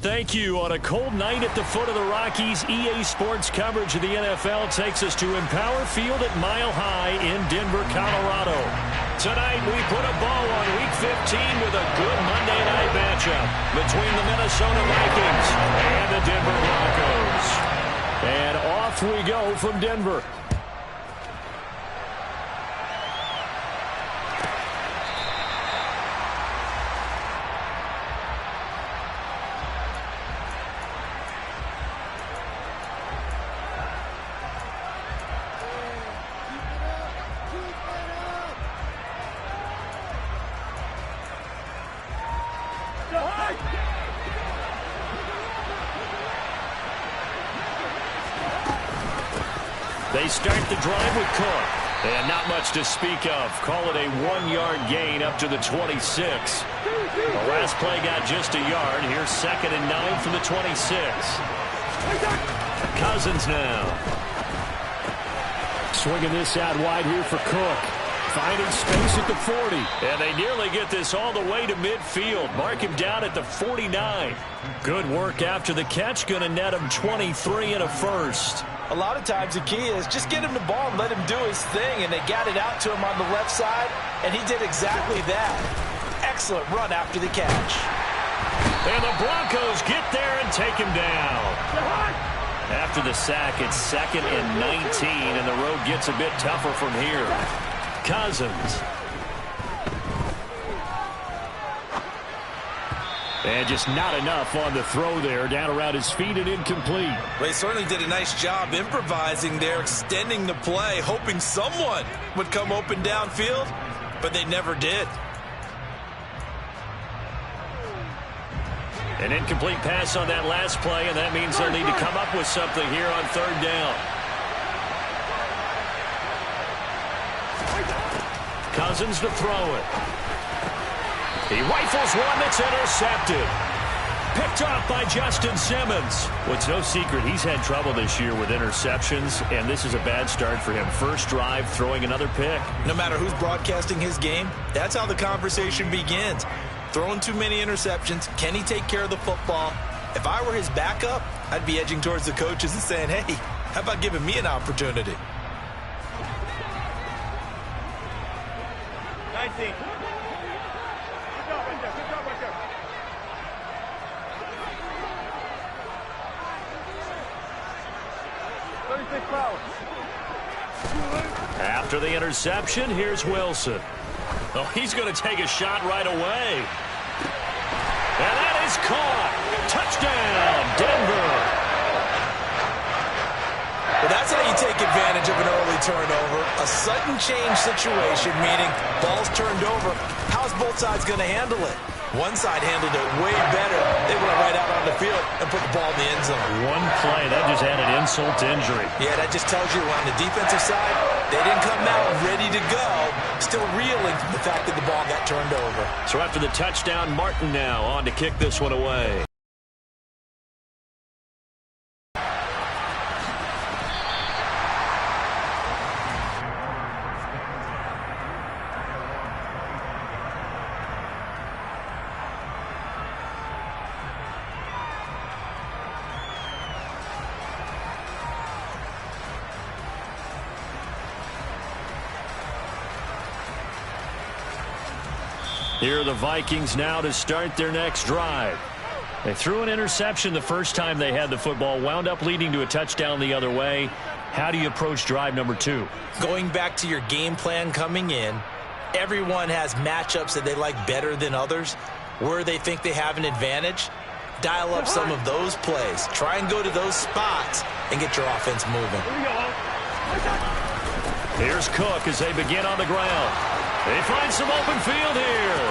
thank you. On a cold night at the foot of the Rockies, EA Sports coverage of the NFL takes us to Empower Field at Mile High in Denver, Colorado. Tonight, we put a bow on Week 15 with a good Monday night matchup between the Minnesota Vikings and the Denver Broncos. And off we go from Denver. They start the drive with Cook. And not much to speak of. Call it a 1-yard gain up to the 26. The last play got just a yard. Here's 2nd and 9 from the 26. Cousins now. Swinging this out wide here for Cook. Finding space at the 40. And they nearly get this all the way to midfield. Mark him down at the 49. Good work after the catch. Going to net him 23 and a first. A lot of times the key is just get him the ball and let him do his thing, and they got it out to him on the left side, and he did exactly that. Excellent run after the catch. And the Broncos get there and take him down. After the sack, it's 2nd and 19, and the road gets a bit tougher from here. Cousins. And just not enough on the throw there. Down around his feet and incomplete. Well, they certainly did a nice job improvising there, extending the play, hoping someone would come open downfield, but they never did. An incomplete pass on that last play, and that means they'll need to come up with something here on 3rd down. Cousins to throw it. He rifles one that's intercepted. Picked off by Justin Simmons. Well, it's no secret he's had trouble this year with interceptions, and this is a bad start for him. First drive, throwing another pick. No matter who's broadcasting his game, that's how the conversation begins. Throwing too many interceptions. Can he take care of the football? If I were his backup, I'd be edging towards the coaches and saying, hey, how about giving me an opportunity? 19. After the interception, here's Wilson. Oh, he's going to take a shot right away. And that is caught. Touchdown, Denver. Well, that's how you take advantage of an early turnover. A sudden change situation, meaning ball's turned over. How's both sides going to handle it? One side handled it way better. They went right out on the field and put the ball in the end zone. One play, that just added insult to injury. Yeah, that just tells you on the defensive side, they didn't come out ready to go. Still reeling from the fact that the ball got turned over. So after the touchdown, Martin now on to kick this one away. Here are the Vikings now to start their next drive. They threw an interception the first time they had the football, wound up leading to a touchdown the other way. How do you approach drive number 2? Going back to your game plan coming in, everyone has matchups that they like better than others. Where they think they have an advantage, dial up some of those plays. Try and go to those spots and get your offense moving. Here's Cook as they begin on the ground. They find some open field here.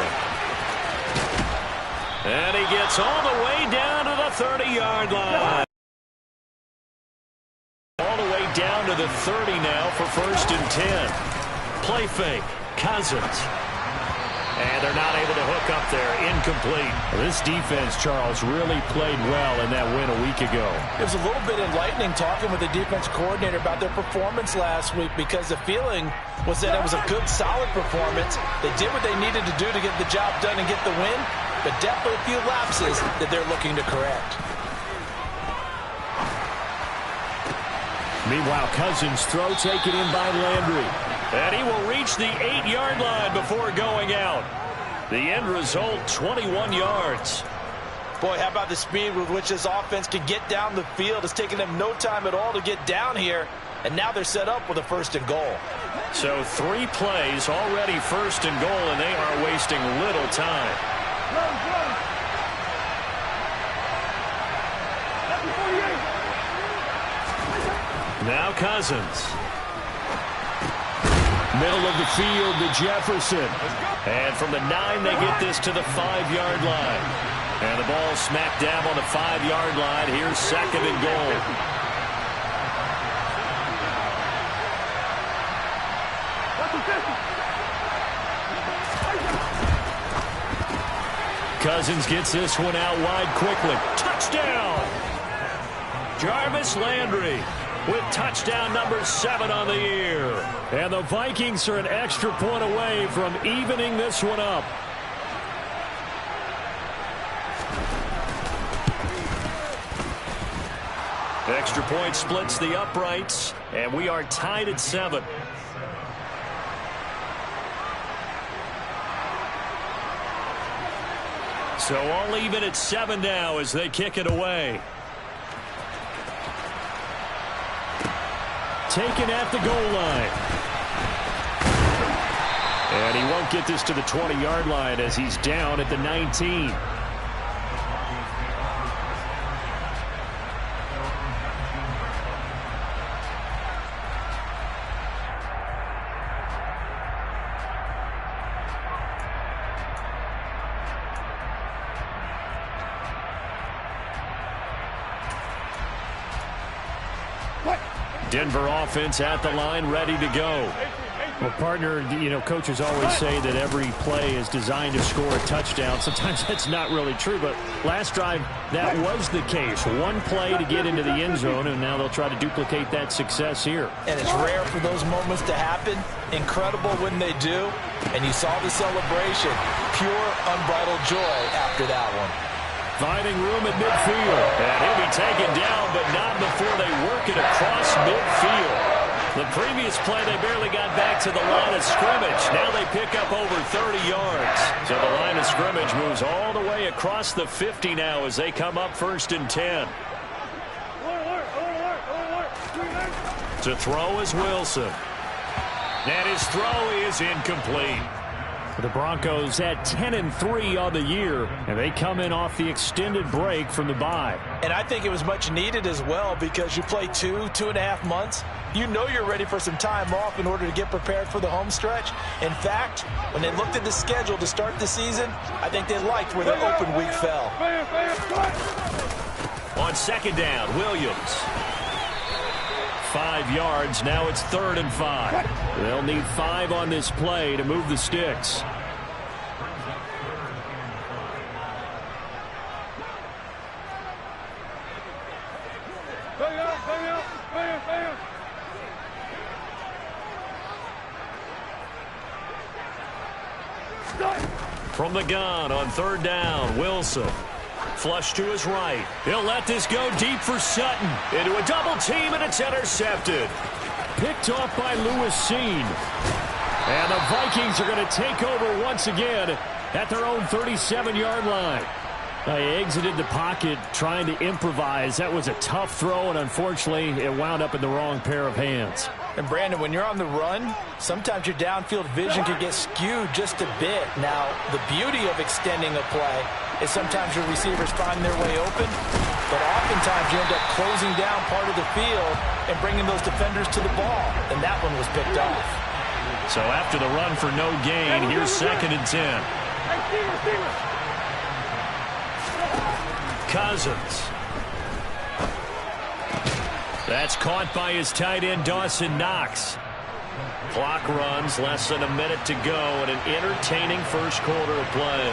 And he gets all the way down to the 30-yard line. All the way down to the 30 now for 1st and 10. Play fake. Cousins. And they're not able to hook up there. Incomplete. This defense, Charles, really played well in that win a week ago. It was a little bit enlightening talking with the defense coordinator about their performance last week, because the feeling was that it was a good, solid performance. They did what they needed to do to get the job done and get the win, but definitely a few lapses that they're looking to correct. Meanwhile, Cousins' throw taken in by Landry. And he will reach the 8-yard line before going out. The end result, 21 yards. Boy, how about the speed with which this offense can get down the field? It's taken them no time at all to get down here, and now they're set up with a 1st and goal. So 3 plays already 1st and goal, and they are wasting little time. Now Cousins. Middle of the field to Jefferson. And from the 9, they get this to the 5-yard line. And the ball smacked down on the 5-yard line. Here's 2nd and goal. Cousins gets this one out wide quickly. Touchdown! Jarvis Landry with touchdown number 7 on the year. And the Vikings are an extra point away from evening this one up. Extra point splits the uprights, and we are tied at 7. So all even at 7 now as they kick it away. Taken at the goal line. And he won't get this to the 20-yard line as he's down at the 19. Denver offense at the line, ready to go. Well, partner, you know, coaches always say that every play is designed to score a touchdown. Sometimes that's not really true, but last drive, that was the case. One play to get into the end zone, and now they'll try to duplicate that success here. And it's rare for those moments to happen. Incredible when they do. And you saw the celebration. Pure, unbridled joy after that one. Finding room at midfield. And he'll be taken down, but not before they work it across midfield. The previous play, they barely got back to the line of scrimmage. Now they pick up over 30 yards. So the line of scrimmage moves all the way across the 50 now as they come up 1st and 10. To throw is Wilson. And his throw is incomplete. The Broncos at 10-3 on the year, and they come in off the extended break from the bye. And I think it was much needed as well because you play 2.5 months. You know you're ready for some time off in order to get prepared for the home stretch. In fact, when they looked at the schedule to start the season, I think they liked where their open week fell. On 2nd down, Williams. 5 yards. Now it's 3rd and 5. They'll need 5 on this play to move the sticks. From the gun on 3rd down, Wilson. Flush to his right. He'll let this go deep for Sutton. Into a double team, and it's intercepted. Picked off by Lewis Seen. And the Vikings are going to take over once again at their own 37-yard line. They exited the pocket trying to improvise. That was a tough throw, and unfortunately, it wound up in the wrong pair of hands. And Brandon, when you're on the run, sometimes your downfield vision can get skewed just a bit. Now, the beauty of extending a play is sometimes your receivers find their way open, but oftentimes you end up closing down part of the field and bringing those defenders to the ball, and that one was picked off. So after the run for no gain, here's 2nd and 10. Cousins. That's caught by his tight end, Dawson Knox. Clock runs, less than a minute to go, and an entertaining first quarter of play.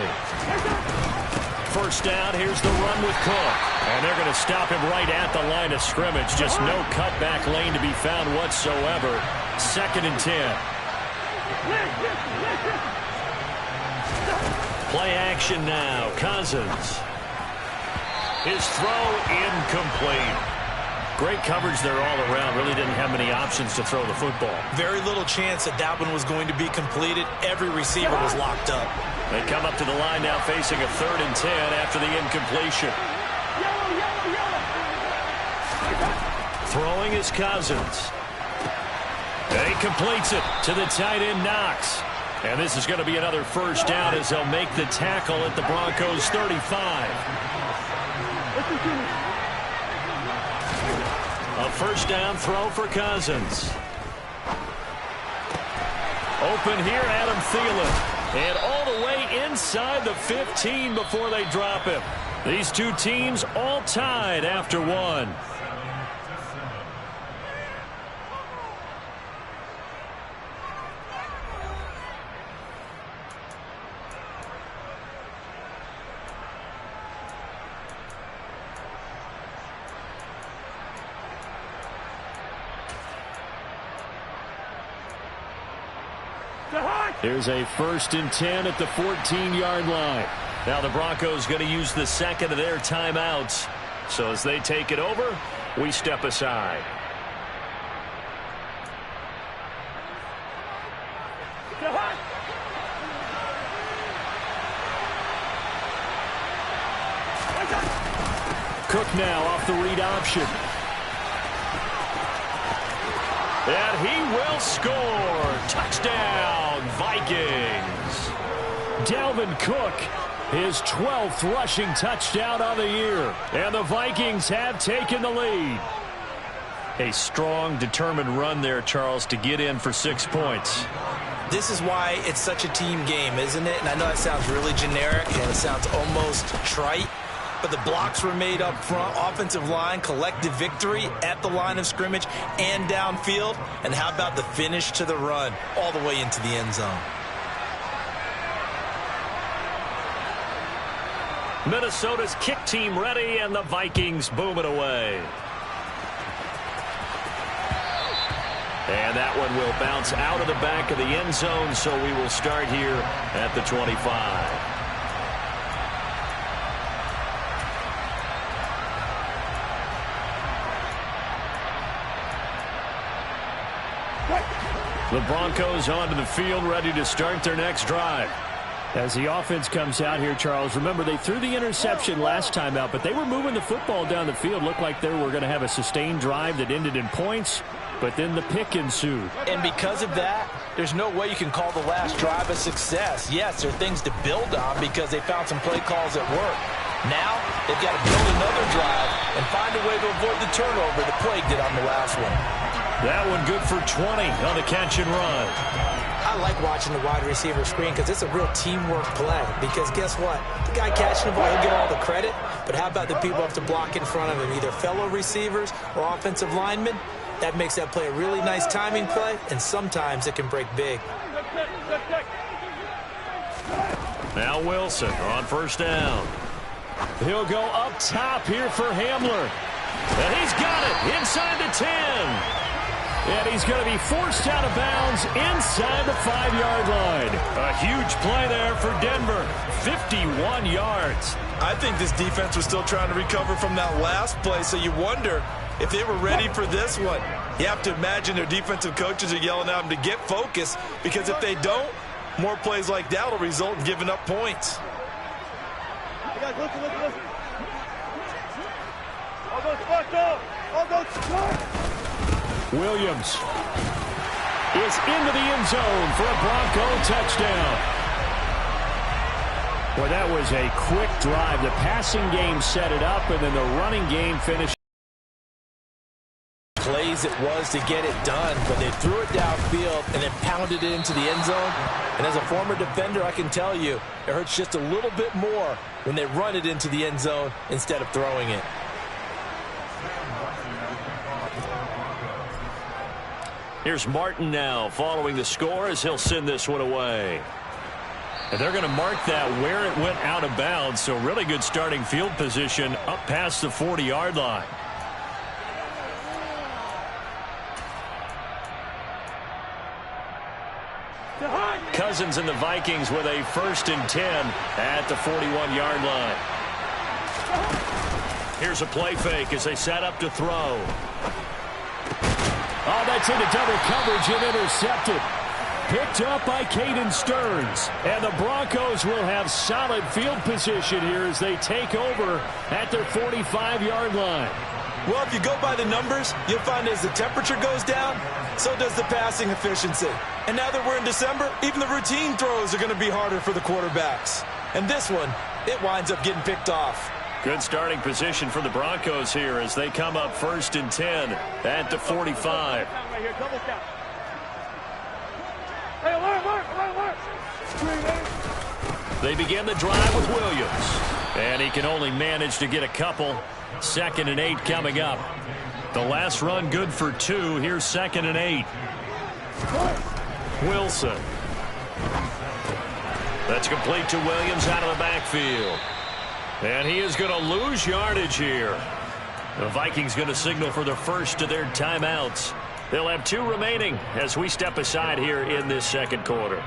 1st down, here's the run with Cook. And they're going to stop him right at the line of scrimmage. Just no cutback lane to be found whatsoever. 2nd and 10. Play action now. Cousins. His throw incomplete. Great coverage there all around. Really didn't have many options to throw the football. Very little chance that that one was going to be completed. Every receiver was locked up. They come up to the line now facing a 3rd and 10 after the incompletion. Throwing is Cousins. And he completes it to the tight end Knox. And this is going to be another first down as they'll make the tackle at the Broncos 35. A first down throw for Cousins. Open here, Adam Thielen. And all the way inside the 15 before they drop him. These two teams all tied after one. Here's a 1st and 10 at the 14-yard line. Now the Broncos going to use the second of their timeouts. So as they take it over, we step aside. Cook now off the read option. And he will score. Touchdown, Vikings. Dalvin Cook, his 12th rushing touchdown on the year. And the Vikings have taken the lead. A strong, determined run there, Charles, to get in for 6 points. This is why it's such a team game, isn't it? And I know that sounds really generic and it sounds almost trite. But the blocks were made up front, offensive line, collective victory at the line of scrimmage and downfield. And how about the finish to the run all the way into the end zone? Minnesota's kick team ready, and the Vikings boom it away. And that one will bounce out of the back of the end zone, so we will start here at the 25. The Broncos onto the field, ready to start their next drive. As the offense comes out here, Charles, remember they threw the interception last time out, but they were moving the football down the field. Looked like they were going to have a sustained drive that ended in points, but then the pick ensued. And because of that, there's no way you can call the last drive a success. Yes, there are things to build on because they found some play calls that work. Now, they've got to build another drive and find a way to avoid the turnover that plagued it on the last one. That one good for 20 on the catch and run. I like watching the wide receiver screen because it's a real teamwork play. Because guess what? The guy catching the ball, he'll get all the credit. But how about the people who have to block in front of him, either fellow receivers or offensive linemen? That makes that play a really nice timing play, and sometimes it can break big. Now Wilson on first down. He'll go up top here for Hamler. And he's got it inside the 10. And he's going to be forced out of bounds inside the 5-yard line. A huge play there for Denver. 51 yards. I think this defense was still trying to recover from that last play, so you wonder if they were ready for this one. You have to imagine their defensive coaches are yelling at them to get focused, because if they don't, more plays like that will result in giving up points. Hey guys, listen. All those fucked up. All those fucked. Williams is into the end zone for a Bronco touchdown. Well, that was a quick drive. The passing game set it up, and then the running game finished. Plays it was to get it done, but they threw it downfield and then pounded it into the end zone. And as a former defender, I can tell you, it hurts just a little bit more when they run it into the end zone instead of throwing it. Here's Martin now following the score as he'll send this one away. And they're going to mark that where it went out of bounds, so really good starting field position up past the 40-yard line. Cousins and the Vikings with a 1st and 10 at the 41-yard line. Here's a play fake as they set up to throw. Oh, that's into double coverage and intercepted. Picked up by Caden Stearns. And the Broncos will have solid field position here as they take over at their 45-yard line. Well, if you go by the numbers, you'll find as the temperature goes down, so does the passing efficiency. And now that we're in December, even the routine throws are going to be harder for the quarterbacks. And this one, it winds up getting picked off. Good starting position for the Broncos here as they come up 1st and 10 at the 45. Right here, double count. Hey, alert. They begin the drive with Williams. And he can only manage to get a couple. 2nd and 8 coming up. The last run good for 2. Here's 2nd and 8. Wilson. That's complete to Williams out of the backfield. And he is going to lose yardage here. The Vikings going to signal for the first of their timeouts. They'll have 2 remaining as we step aside here in this 2nd quarter.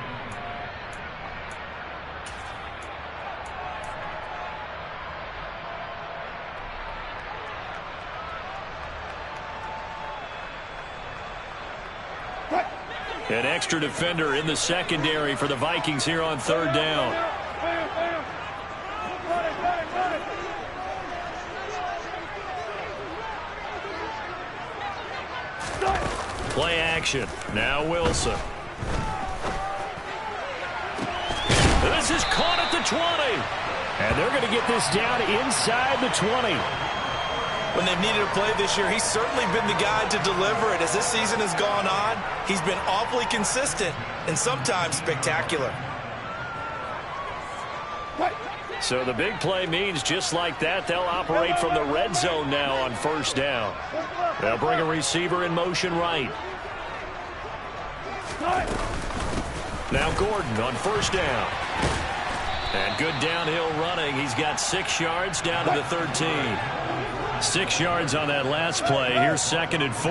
An extra defender in the secondary for the Vikings here on 3rd down. Play action. Now Wilson. This is caught at the 20. And they're going to get this down inside the 20. When they've needed a play this year, he's certainly been the guy to deliver it. As this season has gone on, he's been awfully consistent and sometimes spectacular. So the big play means just like that, they'll operate from the red zone now on 1st down. They'll bring a receiver in motion right. Now Gordon on 1st down. And good downhill running. He's got 6 yards down to the 13. 6 yards on that last play. Here's 2nd and 4.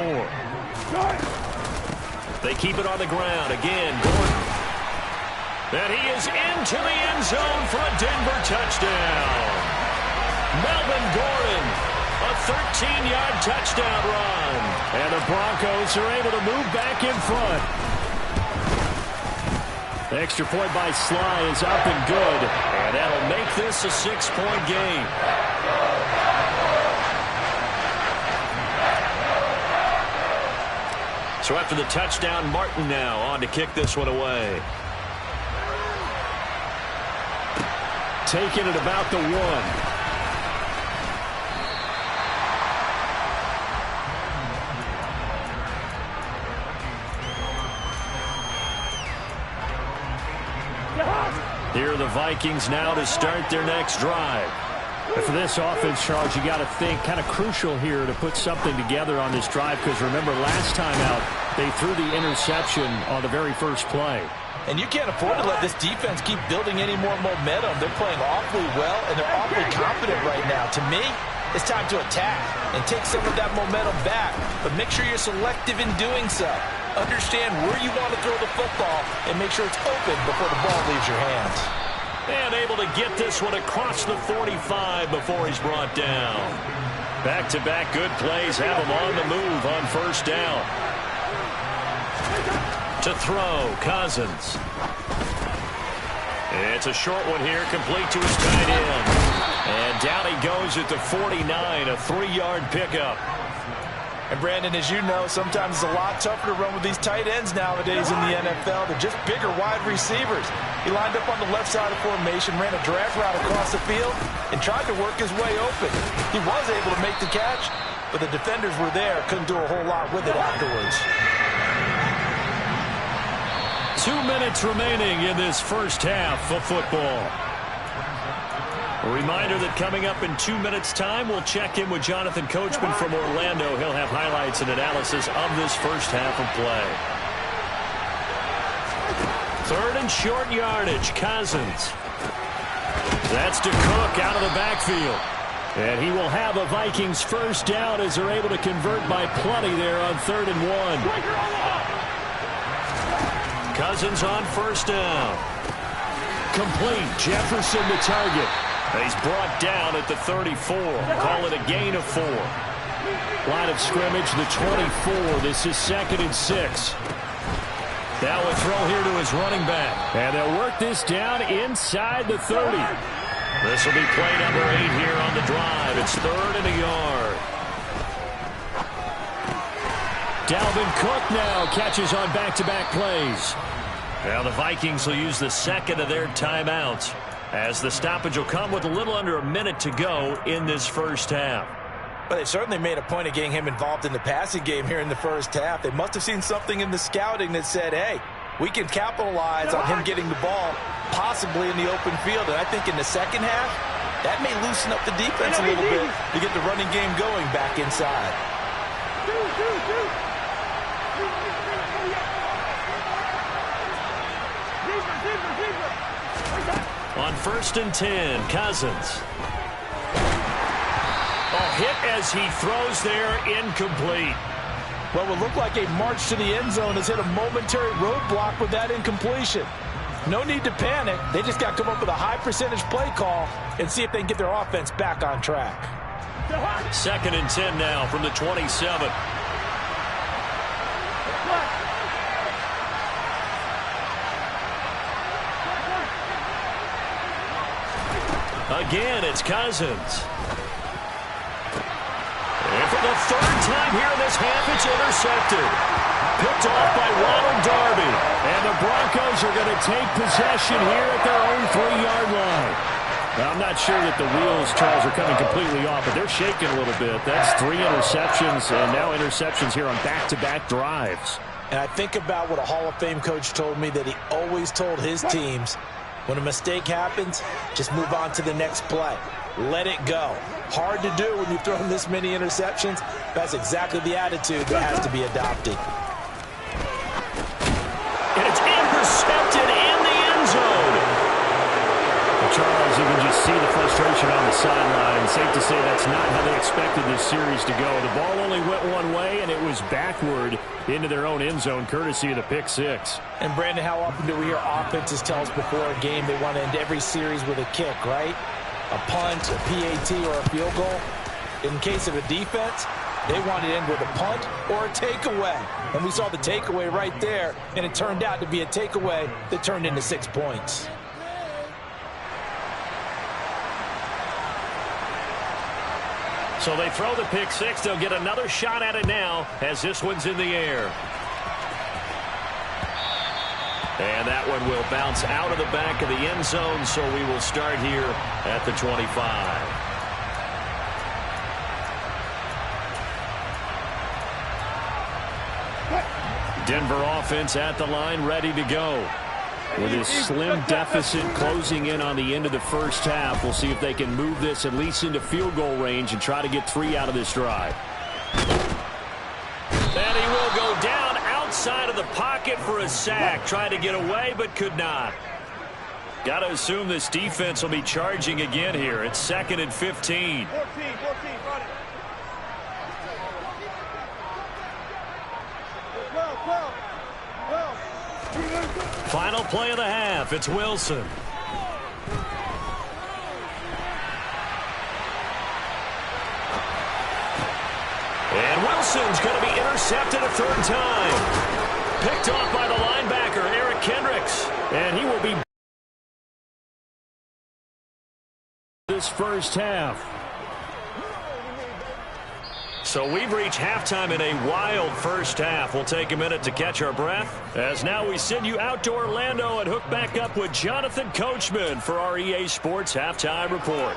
They keep it on the ground. Again, Gordon. And he is into the end zone for a Denver touchdown. Melvin Gordon, a 13-yard touchdown run. And the Broncos are able to move back in front. The extra point by Sly is up and good. And that'll make this a 6-point game. So after the touchdown, Martin now on to kick this one away. Taking it about the 1. Here are the Vikings now to start their next drive. But for this offense, Charles, you got to think kind of crucial here to put something together on this drive, because remember last time out they threw the interception on the very first play. And you can't afford to let this defense keep building any more momentum. They're playing awfully well, and they're awfully confident right now. To me, it's time to attack and take some of that momentum back. But make sure you're selective in doing so. Understand where you want to throw the football and make sure it's open before the ball leaves your hands. And able to get this one across the 45 before he's brought down. Back-to-back good plays have him on the move on 1st down. To throw, Cousins. It's a short one here, complete to his tight end. And down he goes at the 49, a 3-yard pickup. And Brandon, as you know, sometimes it's a lot tougher to run with these tight ends nowadays in the NFL. They're just bigger wide receivers. He lined up on the left side of formation, ran a drag route across the field, and tried to work his way open. He was able to make the catch, but the defenders were there, couldn't do a whole lot with it afterwards. 2 minutes remaining in this first half of football. A reminder that coming up in 2 minutes' time, we'll check in with Jonathan Coachman from Orlando. He'll have highlights and analysis of this first half of play. 3rd and short yardage, Cousins. That's to Cook out of the backfield. And he will have a Vikings first down as they're able to convert by plenty there on 3rd and 1. Cousins on first down. Complete. Jefferson the target. He's brought down at the 34. Call it a gain of 4. Line of scrimmage, the 24. This is 2nd and 6. Now a throw here to his running back. And they'll work this down inside the 30. This will be play number 8 here on the drive. It's 3rd and a yard. Dalvin Cook now catches on back-to-back plays. Now the Vikings will use the second of their timeouts, as the stoppage will come with a little under a minute to go in this first half. But they certainly made a point of getting him involved in the passing game here in the first half. They must have seen something in the scouting that said, hey, we can capitalize on him getting the ball possibly in the open field. And I think in the second half, that may loosen up the defense a little bit to get the running game going back inside. On 1st and 10, Cousins. Hit as he throws there, incomplete. What would look like a march to the end zone has hit a momentary roadblock with that incompletion. No need to panic. They just got to come up with a high percentage play call and see if they can get their offense back on track. 2nd and 10 now from the 27. Again, it's Cousins. And for the 3rd time here in this half, it's intercepted. Picked off by Ronald Darby. And the Broncos are going to take possession here at their own 3-yard line. Now, I'm not sure that the wheels, Charles, are coming completely off, but they're shaking a little bit. That's 3 interceptions, and now interceptions here on back-to-back drives. And I think about what a Hall of Fame coach told me, that he always told his teams, when a mistake happens, just move on to the next play. Let it go. Hard to do when you've thrown this many interceptions. That's exactly the attitude that has to be adopted. And it's intercepted in the end zone. Charles, you can just see the frustration on the sideline. Safe to say that's not how they expected this series to go. The ball only went one way, and it was backward into their own end zone, courtesy of the pick 6. And, Brandon, how often do we hear offenses tell us before a game they want to end every series with a kick, right? A punt, a PAT, or a field goal. In case of a defense, they want to end with a punt or a takeaway. And we saw the takeaway right there, and it turned out to be a takeaway that turned into 6 points. So they throw the pick 6. They'll get another shot at it now as this one's in the air. And that one will bounce out of the back of the end zone, so we will start here at the 25. Denver offense at the line, ready to go. With his slim deficit closing in on the end of the first half, we'll see if they can move this at least into field goal range and try to get 3 out of this drive. And he will go down outside of the pocket for a sack. Tried to get away, but could not. Got to assume this defense will be charging again here. It's 2nd and 15. 14, run it. 12. Final play of the half. It's Wilson. And Wilson's going to be intercepted a 3rd time. Picked off by the linebacker, Eric Kendricks. And he will be this first half. So we've reached halftime in a wild first half. We'll take a minute to catch our breath, as now we send you out to Orlando and hook back up with Jonathan Coachman for our EA Sports Halftime Report.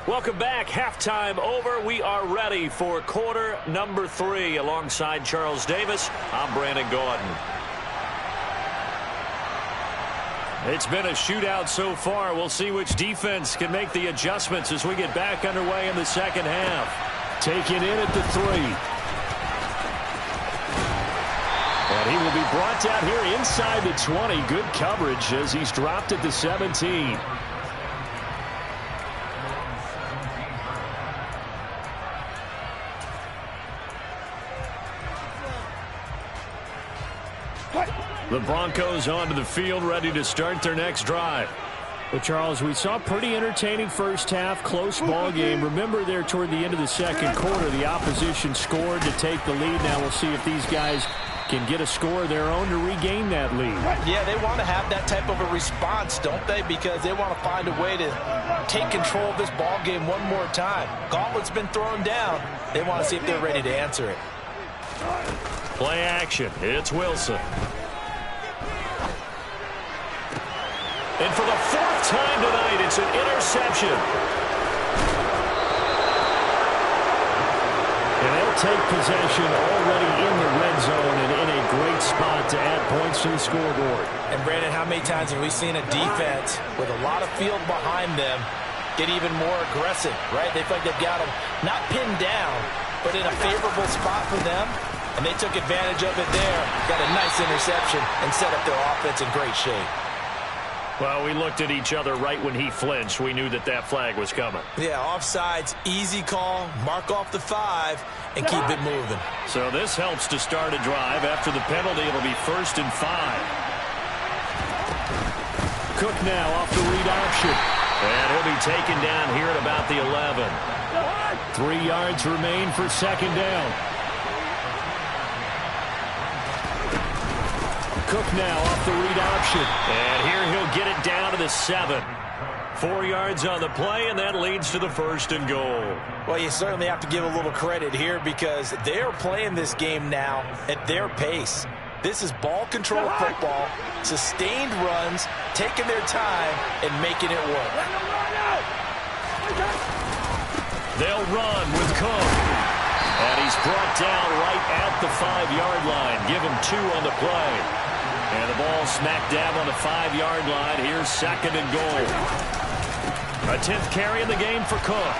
Welcome back. Halftime over. We are ready for quarter number 3. Alongside Charles Davis, I'm Brandon Gordon. It's been a shootout so far. We'll see which defense can make the adjustments as we get back underway in the second half. Taken in at the 3. And he will be brought down here inside the 20. Good coverage as he's dropped at the 17. The Broncos onto the field, ready to start their next drive. Well, Charles, we saw a pretty entertaining first half, close ball game. Remember there toward the end of the second quarter, the opposition scored to take the lead. Now we'll see if these guys can get a score of their own to regain that lead. Yeah, they want to have that type of a response, don't they? Because they want to find a way to take control of this ball game one more time. Gauntlet's been thrown down. They want to see if they're ready to answer it. Play action. It's Wilson. And for the fourth time tonight, it's an interception. And they'll take possession already in the red zone and in a great spot to add points to the scoreboard. And, Brandon, how many times have we seen a defense with a lot of field behind them get even more aggressive, right? They feel like they've got them not pinned down, but in a favorable spot for them. And they took advantage of it there. Got a nice interception and set up their offense in great shape. Well, we looked at each other right when he flinched. We knew that that flag was coming. Yeah, offsides, easy call, mark off the 5, and keep it moving. So this helps to start a drive. After the penalty, it'll be 1st and 5. Cook now off the read option. And he'll be taken down here at about the 11. 3 yards remain for 2nd down. Cook now off the read option. And here he'll get it down to the 7. 4 yards on the play, and that leads to the 1st and goal. Well, you certainly have to give a little credit here because they're playing this game now at their pace. This is ball control football, sustained runs, taking their time, and making it work. They'll run with Cook. And he's brought down right at the 5-yard line. Give him 2 on the play. And the ball smack dab on the 5-yard line. Here's 2nd and goal. A 10th carry in the game for Cook.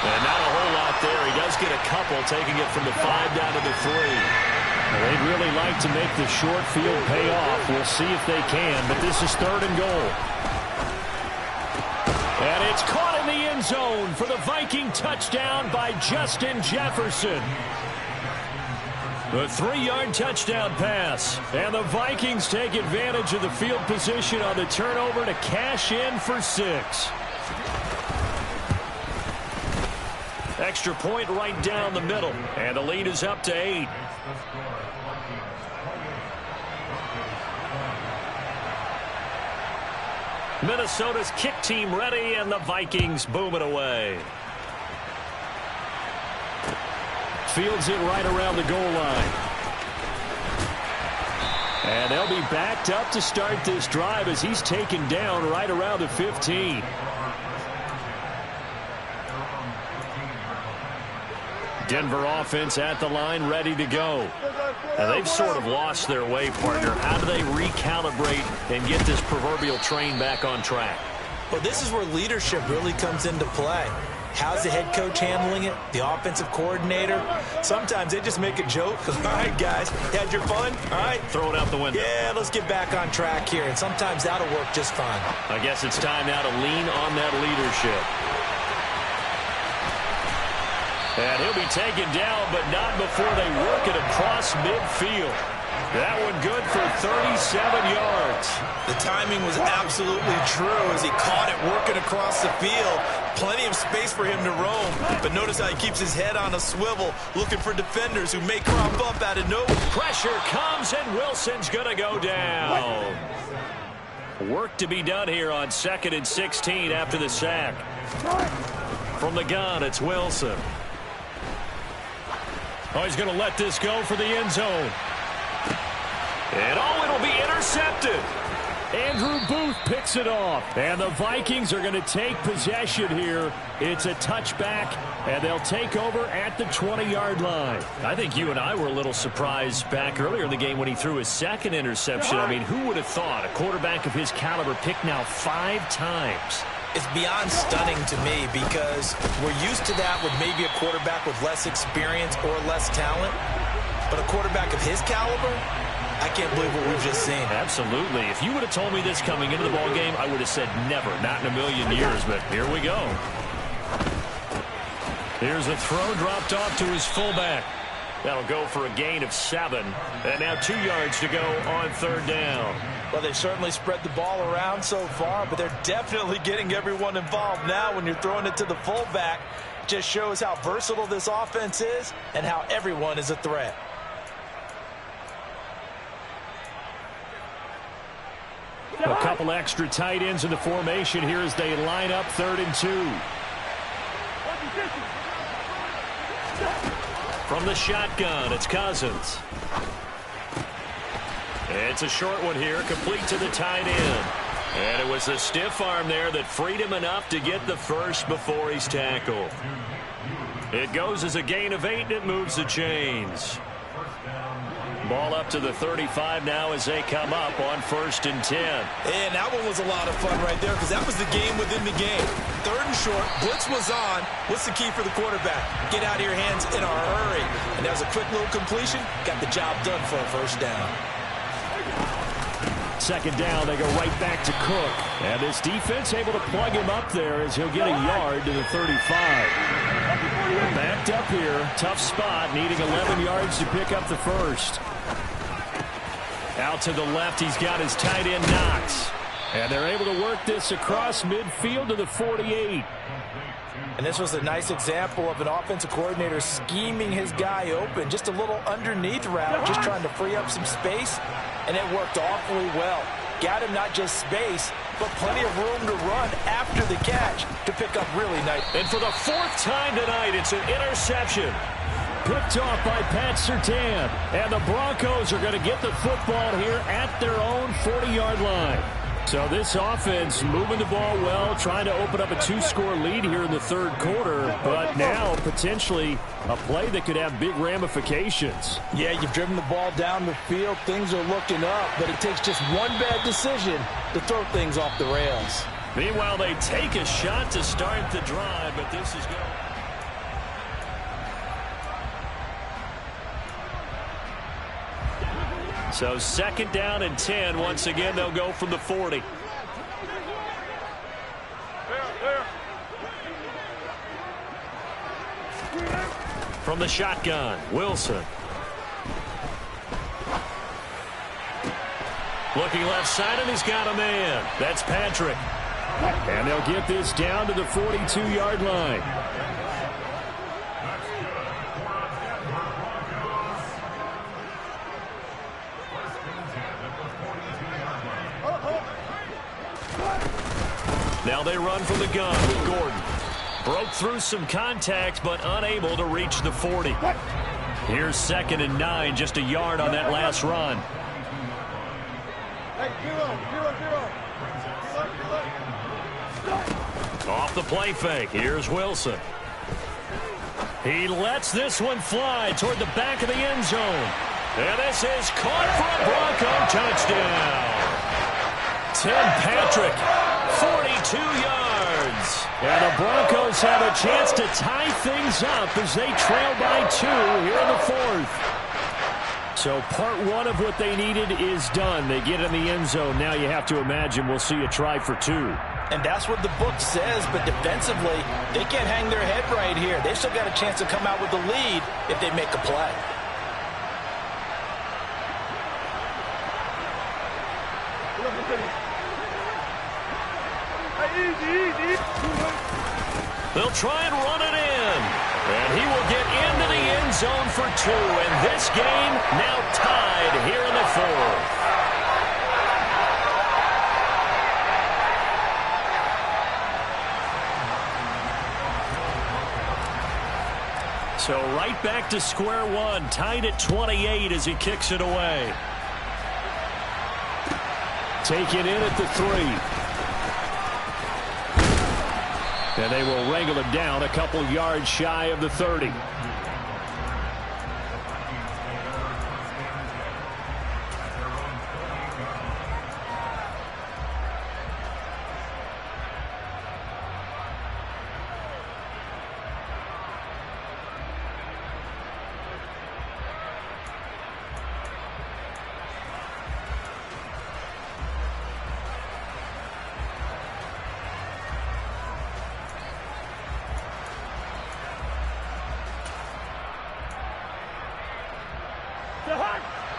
And not a whole lot there. He does get a couple, taking it from the 5 down to the 3. They'd really like to make the short field pay off. We'll see if they can, but this is 3rd and goal. And it's caught in the end zone for the Viking touchdown by Justin Jefferson. The 3-yard touchdown pass. And the Vikings take advantage of the field position on the turnover to cash in for 6. Extra point right down the middle. And the lead is up to 8. Minnesota's kick team ready, and the Vikings boom it away. Fields it right around the goal line. And they'll be backed up to start this drive as he's taken down right around the 15. Denver offense at the line, ready to go. Now they've sort of lost their way, partner. How do they recalibrate and get this proverbial train back on track? Well, this is where leadership really comes into play. How's the head coach handling it? The offensive coordinator? Sometimes they just make a joke. All right, guys, had your fun? All right. Throw it out the window. Yeah, let's get back on track here. And sometimes that'll work just fine. I guess it's time now to lean on that leadership. And he'll be taken down, but not before they work it across midfield. That one good for 37 yards. The timing was absolutely true as he caught it working across the field. Plenty of space for him to roam. But notice how he keeps his head on a swivel, looking for defenders who may crop up out of nowhere. Pressure comes, and Wilson's going to go down. Work to be done here on 2nd and 16 after the sack. From the gun, it's Wilson. Oh, he's going to let this go for the end zone. And it'll be intercepted. Andrew Booth picks it off. And the Vikings are going to take possession here. It's a touchback, and they'll take over at the 20-yard line. I think you and I were a little surprised back earlier in the game when he threw his 2nd interception. I mean, who would have thought a quarterback of his caliber picked now 5 times? It's beyond stunning to me because we're used to that with maybe a quarterback with less experience or less talent. But a quarterback of his caliber, I can't believe what we've just seen. Absolutely. If you would have told me this coming into the ball game, I would have said never, not in a million years. But here we go. Here's a throw dropped off to his fullback. That'll go for a gain of 7. And now 2 yards to go on 3rd down. Well, they've certainly spread the ball around so far, but they're definitely getting everyone involved now when you're throwing it to the fullback. Just shows how versatile this offense is and how everyone is a threat. A couple extra tight ends in the formation here as they line up 3rd and 2. From the shotgun, it's Cousins. It's a short one here, complete to the tight end. And it was a stiff arm there that freed him enough to get the first before he's tackled. It goes as a gain of 8, and it moves the chains. Ball up to the 35 now as they come up on 1st and 10. And that one was a lot of fun right there because that was the game within the game. 3rd and short, blitz was on. What's the key for the quarterback? Get out of your hands in a hurry. And that was a quick little completion. Got the job done for a 1st down. 2nd down, they go right back to Cook. And this defense able to plug him up there as he'll get a yard to the 35. Backed up here, tough spot, needing 11 yards to pick up the first. Out to the left, he's got his tight end Knox. And they're able to work this across midfield to the 48. And this was a nice example of an offensive coordinator scheming his guy open. Just a little underneath route, just trying to free up some space. And it worked awfully well. Got him not just space, but plenty of room to run after the catch to pick up really nice. And for the 4th time tonight, it's an interception. Picked off by Pat Surtain. And the Broncos are going to get the football here at their own 40-yard line. So this offense moving the ball well, trying to open up a 2-score lead here in the 3rd quarter, but now potentially a play that could have big ramifications. Yeah, you've driven the ball down the field. Things are looking up, but it takes just one bad decision to throw things off the rails. Meanwhile, they take a shot to start the drive, but this is good. So 2nd down and 10. Once again, they'll go from the 40. From the shotgun, Wilson. Looking left side, and he's got a man. That's Patrick. And they'll get this down to the 42-yard line. Now they run from the gun with Gordon. Broke through some contact, but unable to reach the 40. Here's 2nd and 9, just a yard on that last run. Off the play fake. Here's Wilson. He lets this one fly toward the back of the end zone. And this is caught for a Bronco touchdown. Tim Patrick, 42 yards. And the Broncos have a chance to tie things up as they trail by 2 here in the 4th. So part 1 of what they needed is done. They get in the end zone. Now you have to imagine we'll see a try for 2. And that's what the book says, but defensively, they can't hang their head right here. They've still got a chance to come out with the lead if they make a play. They'll try and run it in. And he will get into the end zone for 2. And this game now tied here in the 4th. So right back to square one, tied at 28 as he kicks it away. Taken in at the 3. And they will wrangle him down a couple yards shy of the 30.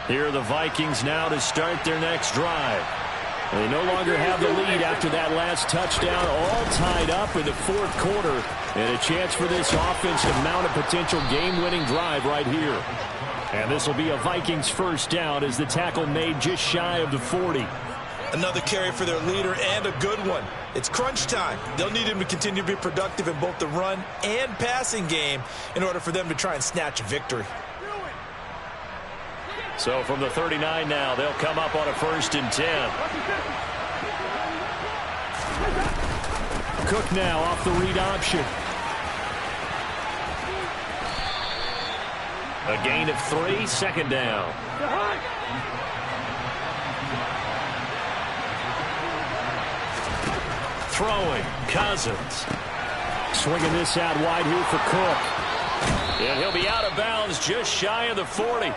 Here are the Vikings now to start their next drive. They no longer have the lead after that last touchdown, all tied up in the fourth quarter, and a chance for this offense to mount a potential game-winning drive right here. And this will be a Vikings first down as the tackle made just shy of the 40. Another carry for their leader and a good one. It's crunch time. They'll need him to continue to be productive in both the run and passing game in order for them to try and snatch a victory. So from the 39 now, they'll come up on a 1st and 10. Cook now off the read option. A gain of 3, 2nd down. Throwing, Cousins. Swinging this out wide here for Cook. And he'll be out of bounds just shy of the 40.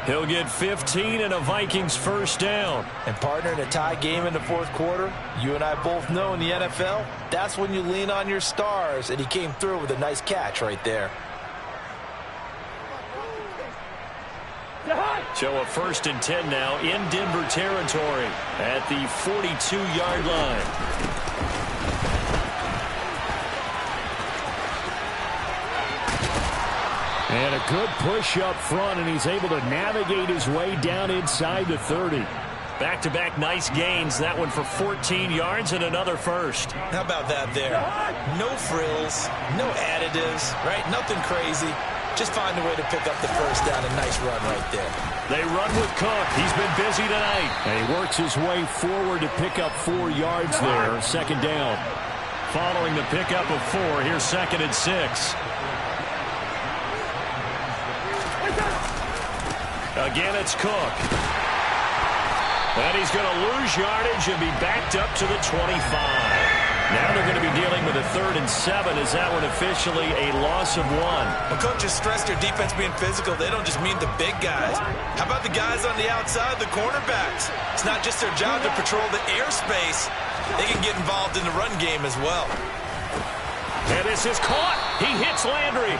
He'll get 15 and a Vikings first down. And partner, in a tie game in the fourth quarter, you and I both know in the NFL, that's when you lean on your stars, and he came through with a nice catch right there. So a 1st and 10 now in Denver territory at the 42-yard line. And a good push up front, and he's able to navigate his way down inside the 30. Back-to-back nice gains. That one for 14 yards and another first. How about that there? No frills, no additives, right? Nothing crazy. Just find a way to pick up the first down. A nice run right there. They run with Cook. He's been busy tonight. And he works his way forward to pick up 4 yards there. 2nd down. Following the pickup of 4, here's 2nd and 6. Again, it's Cook. And he's going to lose yardage and be backed up to the 25. Now they're going to be dealing with a 3rd and 7. Is that one officially a loss of 1? Well, coaches stress their defense being physical. They don't just mean the big guys. How about the guys on the outside, the cornerbacks? It's not just their job to patrol the airspace. They can get involved in the run game as well. And this is caught. He hits Landry.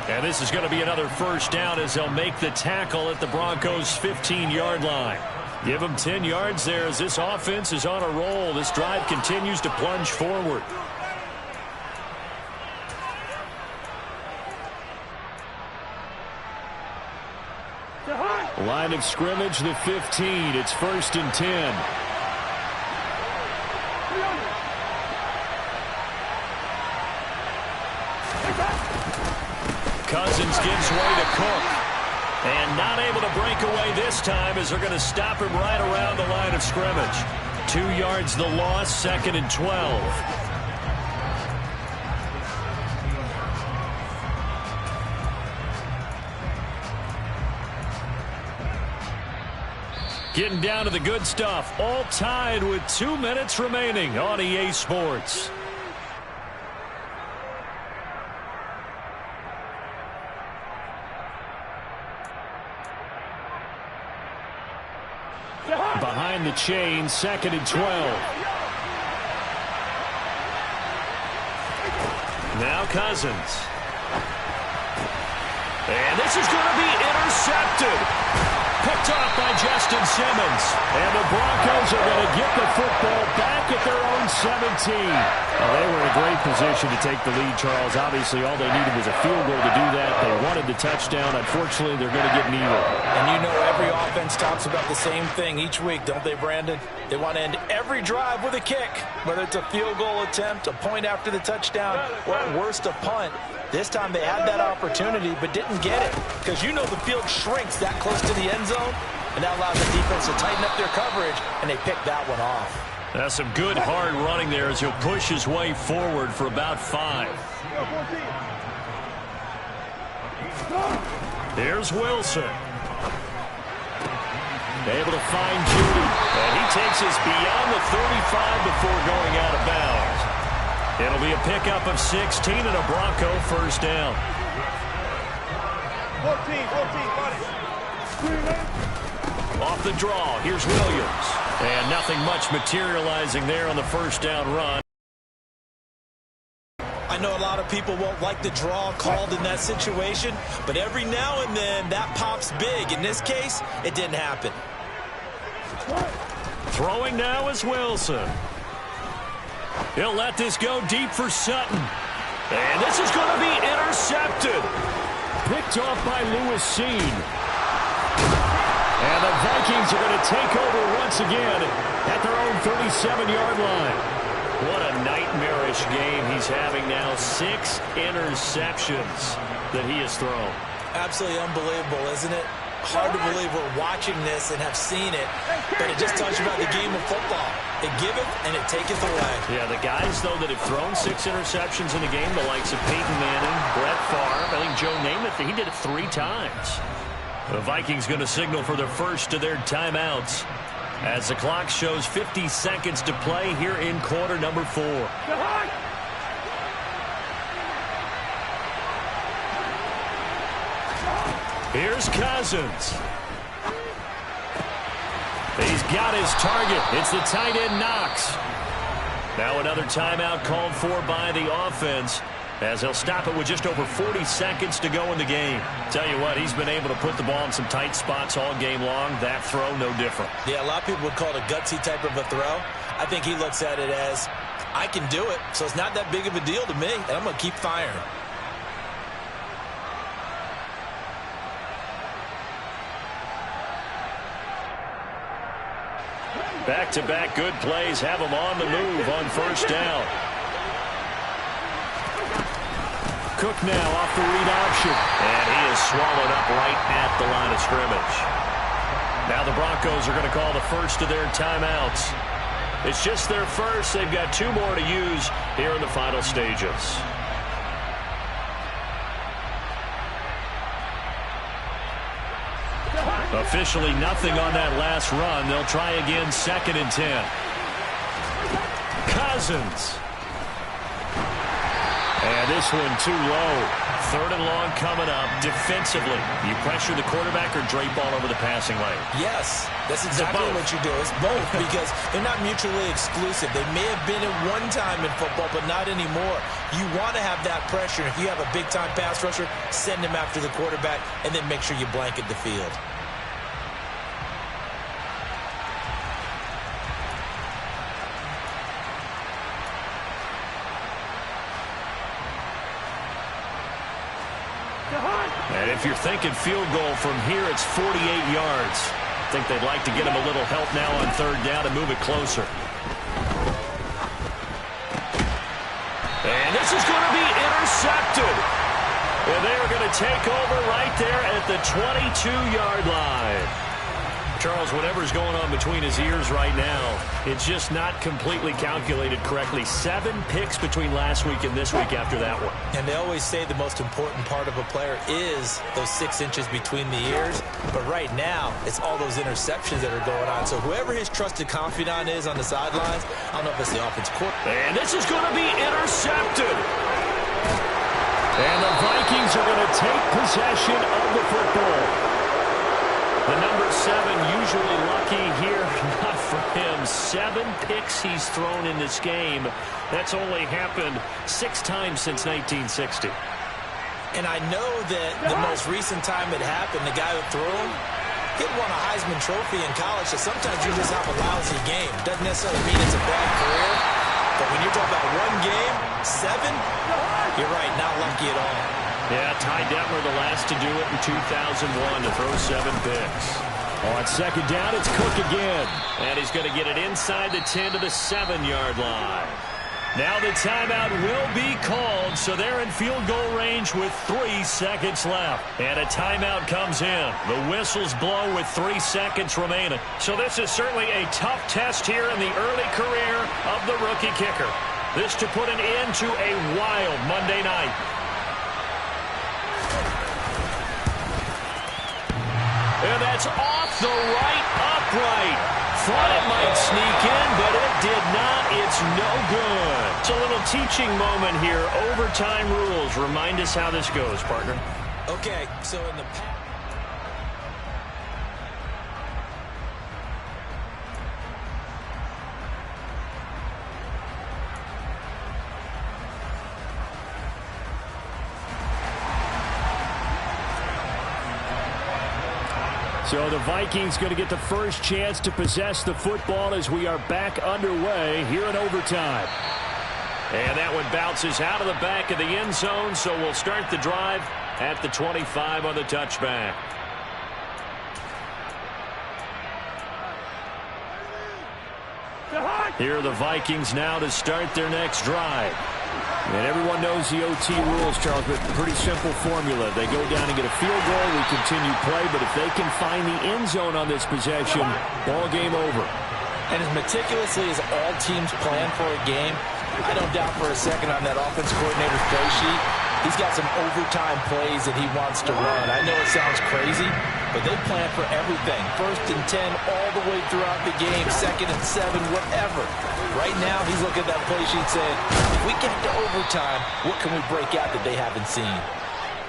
And this is going to be another first down as they'll make the tackle at the Broncos' 15-yard line. Give them 10 yards there as this offense is on a roll. This drive continues to plunge forward. Line of scrimmage, the 15. It's 1st and 10. Cousins gives way to Cook. And not able to break away this time as they're going to stop him right around the line of scrimmage. 2 yards the loss, 2nd and 12. Getting down to the good stuff. All tied with 2 minutes remaining on EA Sports. Behind the chain, 2nd and 12. Now Cousins. And this is going to be intercepted. Picked off by Justin Simmons. And the Broncos are going to get the football back at their own 17. Well, they were in a great position to take the lead, Charles. Obviously, all they needed was a field goal to do that. They wanted the touchdown. Unfortunately, they're going to get neither. And you know every offense talks about the same thing each week, don't they, Brandon? They want to end every drive with a kick, whether it's a field goal attempt, a point after the touchdown, or at worst, a punt. This time they had that opportunity but didn't get it because you know the field shrinks that close to the end zone, and that allows the defense to tighten up their coverage, and they picked that one off. That's some good hard running there as he'll push his way forward for about 5. There's Wilson. Able to find Judy, and he takes us beyond the 35 before going out of bounds. It'll be a pickup of 16 and a Bronco first down. 14, buddy. Off the draw, here's Williams. And nothing much materializing there on the first down run. I know a lot of people won't like the draw called in that situation, but every now and then that pops big. In this case, it didn't happen. Throwing now is Wilson. He'll let this go deep for Sutton. And this is going to be intercepted. Picked off by Lewis Seen. And the Vikings are going to take over once again at their own 37-yard line. What a nightmarish game he's having now. 6 interceptions that he has thrown. Absolutely unbelievable, isn't it? Hard to believe we're watching this and have seen it, but it just talks about the game of football. It giveth and it taketh away. Yeah, the guys, though, that have thrown 6 interceptions in a game, the likes of Peyton Manning, Brett Favre, I think Joe Namath, he did it 3 times. The Vikings going to signal for the first of their timeouts as the clock shows 50 seconds to play here in quarter number 4. Here's Cousins. He's got his target. It's the tight end Knox. Now another timeout called for by the offense, as he'll stop it with just over 40 seconds to go in the game. Tell you what, he's been able to put the ball in some tight spots all game long. That throw, no different. Yeah, a lot of people would call it a gutsy type of a throw. I think he looks at it as, I can do it, so it's not that big of a deal to me, and I'm going to keep firing. Back-to-back good plays have him on the move on first down. Cook now off the read option. And he is swallowed up right at the line of scrimmage. Now the Broncos are going to call the first of their timeouts. It's just their first. They've got 2 more to use here in the final stages. Officially nothing on that last run. They'll try again, 2nd and 10. Cousins. And this one too low. 3rd and long coming up. Defensively, you pressure the quarterback or drape all over the passing lane? Yes, that's exactly what you do. It's both because they're not mutually exclusive. They may have been at one time in football, but not anymore. You want to have that pressure. If you have a big-time pass rusher, send him after the quarterback, and then make sure you blanket the field. And if you're thinking field goal from here, it's 48 yards. I think they'd like to get him a little help now on 3rd down and move it closer. And this is going to be intercepted. And they're going to take over right there at the 22-yard line. Charles, whatever's going on between his ears right now, it's just not completely calculated correctly. 7 picks between last week and this week after that one. And they always say the most important part of a player is those 6 inches between the ears. But right now, it's all those interceptions that are going on. So whoever his trusted confidant is on the sidelines, I don't know if it's the offensive coordinator. And this is going to be intercepted. And the Vikings are going to take possession of the football. The number 7 usually lucky here. Not for him. 7 picks he's thrown in this game. That's only happened 6 times since 1960. And I know that the most recent time it happened, the guy who threw him, he won a Heisman Trophy in college, so sometimes you just have a lousy game. Doesn't necessarily mean it's a bad career, but when you're talking about 1 game, 7, you're right, not lucky at all. Yeah, Ty Detmer the last to do it in 2001 to throw 7 picks. On 2nd down, it's Cook again. And he's going to get it inside the 10 to the 7-yard line. Now the timeout will be called, so they're in field goal range with 3 seconds left. And a timeout comes in. The whistles blow with 3 seconds remaining. So this is certainly a tough test here in the early career of the rookie kicker. This to put an end to a wild Monday night. And that's off the right upright. Thought it might sneak in, but it did not. It's no good. It's a little teaching moment here. Overtime rules. Remind us how this goes, partner. Okay, so in the past, So the Vikings going to get the first chance to possess the football as we are back underway here in overtime. And that one bounces out of the back of the end zone, so we'll start the drive at the 25 on the touchback. Here are the Vikings now to start their next drive. And everyone knows the OT rules, Charles, but pretty simple formula. They go down and get a field goal, we continue play, but if they can find the end zone on this possession, ball game over. And as meticulously as all teams plan for a game, I don't doubt for a second on that offense coordinator's play sheet, he's got some overtime plays that he wants to run. I know it sounds crazy, but they plan for everything. 1st and 10 all the way throughout the game, 2nd and 7, whatever. Right now, he's looking at that play sheet saying, if we get to overtime, what can we break out that they haven't seen?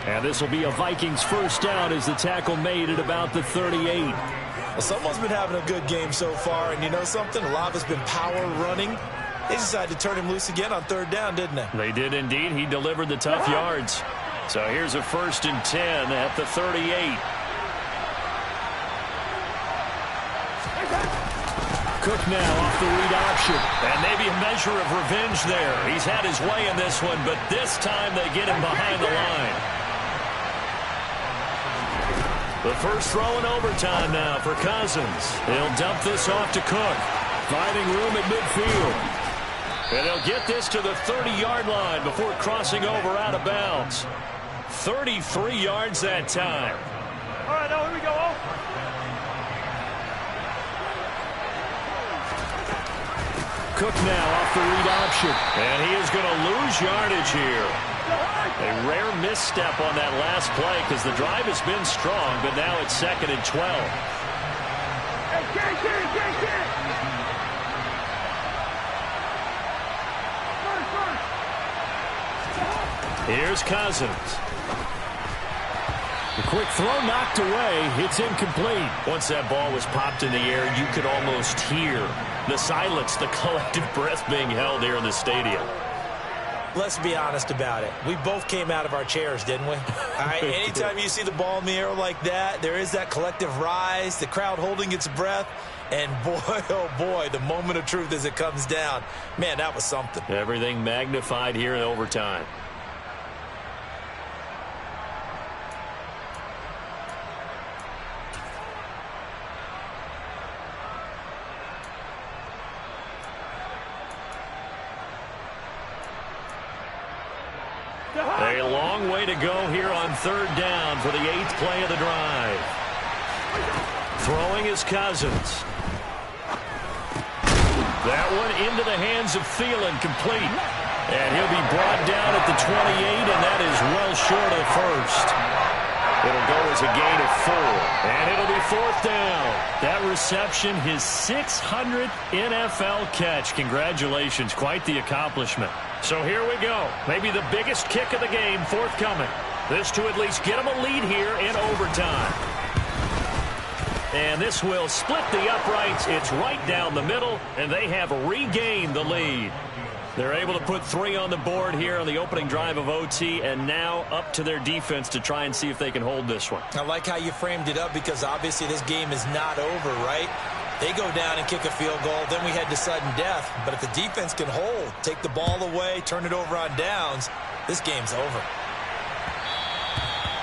And this will be a Vikings first down as the tackle made at about the 38. Well, someone's been having a good game so far, and you know something? A lot of it's been power running. They decided to turn him loose again on 3rd down, didn't they? They did indeed. He delivered the tough yards. So here's a 1st and 10 at the 38. Cook now off the read option. And maybe a measure of revenge there. He's had his way in this one, but this time they get him behind the line. The first throw in overtime now for Cousins. He'll dump this off to Cook. Finding room at midfield. And he'll get this to the 30-yard line before crossing over out of bounds. 33 yards that time. All right, now here we go. Cook now off the read option. And he is going to lose yardage here. A rare misstep on that last play because the drive has been strong, but now it's 2nd and 12. Here's Cousins. The quick throw knocked away. It's incomplete. Once that ball was popped in the air, you could almost hear the silence, the collective breath being held here in the stadium. Let's be honest about it. We both came out of our chairs, didn't we? All right, anytime you see the ball in the air like that, there is that collective rise, the crowd holding its breath, and boy, oh boy, the moment of truth as it comes down. Man, that was something. Everything magnified here in overtime. A long way to go here on 3rd down for the 8th play of the drive. Throwing is Cousins. That one into the hands of Thielen, complete. And he'll be brought down at the 28, and that is well short of the first. It'll go as a gain of 4, and it'll be 4th down. That reception, his 600th NFL catch. Congratulations, quite the accomplishment. So here we go. Maybe the biggest kick of the game forthcoming. This to at least get them a lead here in overtime. And this will split the uprights. It's right down the middle, and they have regained the lead. They're able to put 3 on the board here on the opening drive of OT, and now up to their defense to try and see if they can hold this one. I like how you framed it up because obviously this game is not over, right? They go down and kick a field goal, then we head to sudden death. But if the defense can hold, take the ball away, turn it over on downs, this game's over.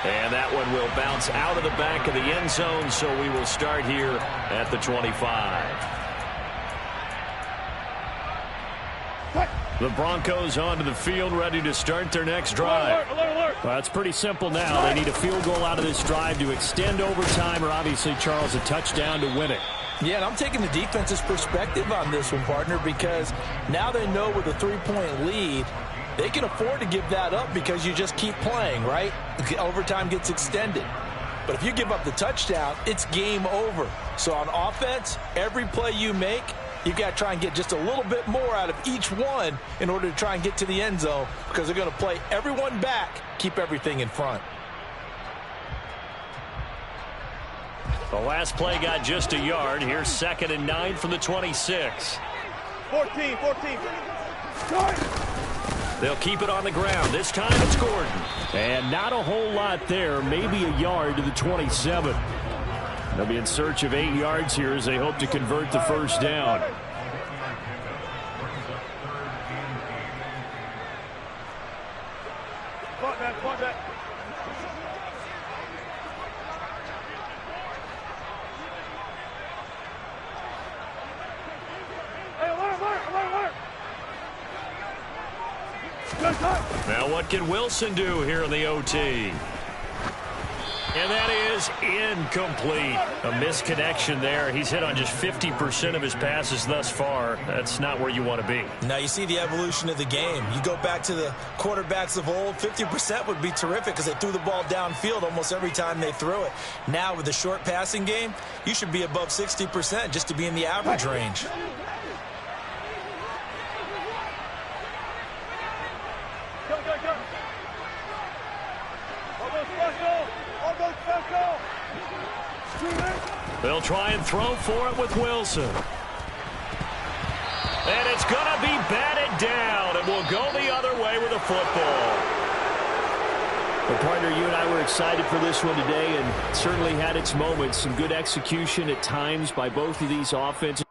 And that one will bounce out of the back of the end zone, so we will start here at the 25. The Broncos onto the field, ready to start their next drive. Well, it's pretty simple now. They need a field goal out of this drive to extend overtime, or obviously, Charles, a touchdown to win it. Yeah, and I'm taking the defense's perspective on this one, partner, because now they know with a 3-point lead, they can afford to give that up because you just keep playing, right? Overtime gets extended. But if you give up the touchdown, it's game over. So on offense, every play you make, you've got to try and get just a little bit more out of each one in order to try and get to the end zone because they're going to play everyone back, keep everything in front. The last play got just a yard. Here's 2nd and 9 from the 26. 14. They'll keep it on the ground. This time it's Gordon. And not a whole lot there. Maybe a yard to the 27. They'll be in search of 8 yards here as they hope to convert the first down. Now what can Wilson do here in the OT? And that is incomplete. A misconnection there. He's hit on just 50% of his passes thus far. That's not where you want to be. Now you see the evolution of the game. You go back to the quarterbacks of old, 50% would be terrific because they threw the ball downfield almost every time they threw it. Now with the short passing game, you should be above 60% just to be in the average range. They'll try and throw for it with Wilson. And it's going to be batted down, and we'll go the other way with a football. Well, partner, you and I were excited for this one today, and certainly had its moments. Some good execution at times by both of these offenses.